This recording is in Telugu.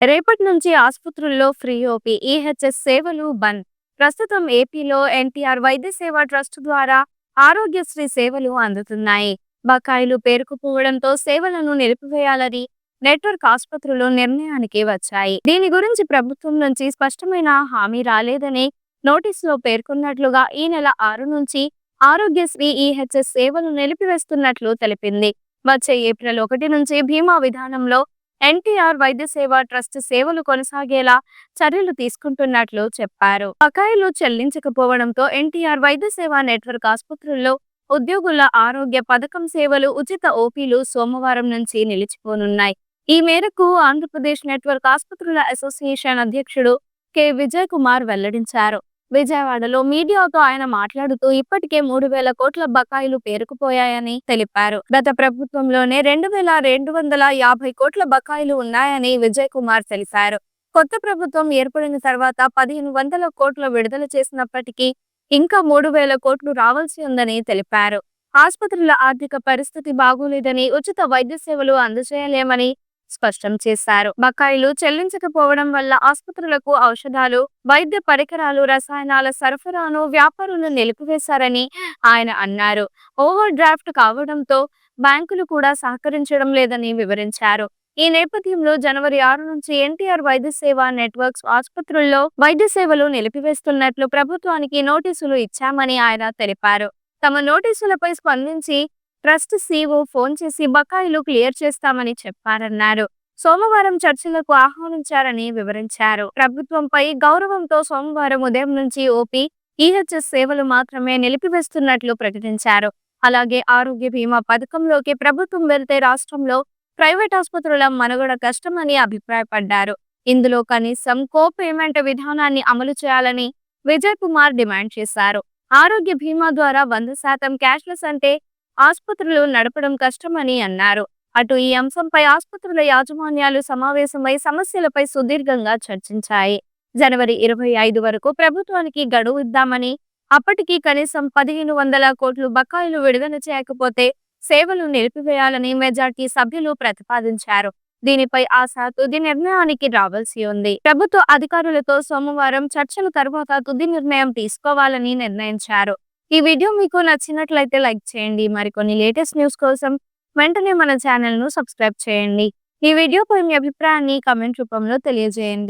రేపటి నుంచి ఆసుపత్రుల్లో ఫ్రీ ఓపీ, ఈహెచ్ఎస్ సేవలు బంద్. ప్రస్తుతం ఏపీలో ఎన్టీఆర్ వైద్య సేవా ట్రస్ట్ ద్వారా ఆరోగ్యశ్రీ సేవలు అందుతున్నాయి. బకాయిలు పేరుకుపోవడంతో సేవలను నిలిపివేయాలని నెట్వర్క్ ఆసుపత్రులు నిర్ణయానికి వచ్చాయి. దీని గురించి ప్రభుత్వం నుంచి స్పష్టమైన హామీ రాలేదని నోటీసులో పేర్కొన్నట్లుగా ఈ నెల 6 నుంచి ఆరోగ్యశ్రీ ఈహెచ్ఎస్ సేవలు నిలిపివేస్తున్నట్లు తెలిపింది. వచ్చే ఏప్రిల్ 1 నుంచి బీమా విధానంలో ఎన్టీఆర్ వైద్య సేవా ట్రస్ట్ సేవలు కొనసాగేలా చర్యలు తీసుకుంటున్నట్లు చెప్పారు. బకాయిలు చెల్లించకపోవడంతో ఎన్టీఆర్ వైద్య సేవా నెట్వర్క్ ఆసుపత్రుల్లో ఉద్యోగుల ఆరోగ్య పథకం సేవలు ఉచిత ఓపీలు సోమవారం నుంచి నిలిచిపోనున్నాయి. ఈ మేరకు ఆంధ్రప్రదేశ్ నెట్వర్క్ ఆసుపత్రుల అసోసియేషన్ అధ్యక్షుడు కె. విజయ్ కుమార్ వెల్లడించారు. విజయవాడలో మీడియాతో ఆయన మాట్లాడుతూ ఇప్పటికే 3,000 కోట్ల బకాయిలు పేరుకుపోయాయని తెలిపారు. గత ప్రభుత్వంలోనే 2,250 కోట్ల బకాయిలు ఉన్నాయని విజయ్ కుమార్ తెలిపారు. కొత్త ప్రభుత్వం ఏర్పడిన తర్వాత 1,500 కోట్లు విడుదల చేసినప్పటికీ ఇంకా 3,000 కోట్లు రావాల్సి ఉందని తెలిపారు. ఆసుపత్రుల ఆర్థిక పరిస్థితి బాగోలేదని, ఉచిత వైద్య సేవలు అందజేయలేమని స్పష్టం చేశారు. బకాయిలు చెల్లించకపోవడం వల్ల ఆసుపత్రులకు ఔషధాలు, వైద్య పరికరాలు, రసాయనాల సరఫరాను వ్యాపారులు నిలిపివేశారని ఆయన అన్నారు. ఓవర్ డ్రాఫ్ట్ కావడంతో బ్యాంకులు కూడా సహకరించడం లేదని వివరించారు. ఈ నేపథ్యంలో జనవరి 6 నుంచి ఎన్టీఆర్ వైద్య సేవా నెట్వర్క్స్ ఆసుపత్రుల్లో వైద్య సేవలు నిలిపివేస్తున్నట్లు ప్రభుత్వానికి నోటీసులు ఇచ్చామని ఆయన తెలిపారు. తమ నోటీసులపై స్పందించి ట్రస్ట్ సీఈఓ ఫోన్ చేసి బకాయిలు క్లియర్ చేస్తామని చెప్పారన్నారు. సోమవారం చర్చలకు ఆహ్వానించారని వివరించారు. ప్రభుత్వంపై గౌరవంతో సోమవారం ఉదయం నుంచి ఓపీ, ఈహెచ్ఎస్ సేవలు మాత్రమే నిలిపివేస్తున్నట్లు ప్రకటించారు. అలాగే ఆరోగ్య బీమా పథకంలోకి ప్రభుత్వం వెళ్తే రాష్ట్రంలో ప్రైవేట్ ఆసుపత్రుల మనుగడ కష్టమని అభిప్రాయపడ్డారు. ఇందులో కనీసం కో-పేమెంట్ విధానాన్ని అమలు చేయాలని విజయ్ కుమార్ డిమాండ్ చేశారు. ఆరోగ్య బీమా ద్వారా 100% క్యాష్లెస్ అంటే ఆసుపత్రులు నడపడం కష్టమని అన్నారు. అటు ఈ అంశంపై ఆసుపత్రుల యాజమాన్యాలు సమావేశమై సమస్యలపై సుదీర్ఘంగా చర్చించాయి. జనవరి 25 వరకు ప్రభుత్వానికి గడువు ఇద్దామని, అప్పటికి కనీసం 1,500 కోట్లు బకాయిలు విడుదల చేయకపోతే సేవలు నిలిపివేయాలని మెజార్టీ సభ్యులు ప్రతిపాదించారు. దీనిపై తుది నిర్ణయానికి రావాల్సి ఉంది. ప్రభుత్వ అధికారులతో సోమవారం చర్చల తర్వాత తుది నిర్ణయం తీసుకోవాలని నిర్ణయించారు. ఈ వీడియో మీకు నచ్చినట్లయితే లైక్ చేయండి. మరికొన్ని లేటెస్ట్ న్యూస్ కోసం వెంటనే మన ఛానల్ ను సబ్స్క్రైబ్ చేయండి. ఈ వీడియోపై మీ అభిప్రాయాన్ని కామెంట్ రూపంలో తెలియజేయండి.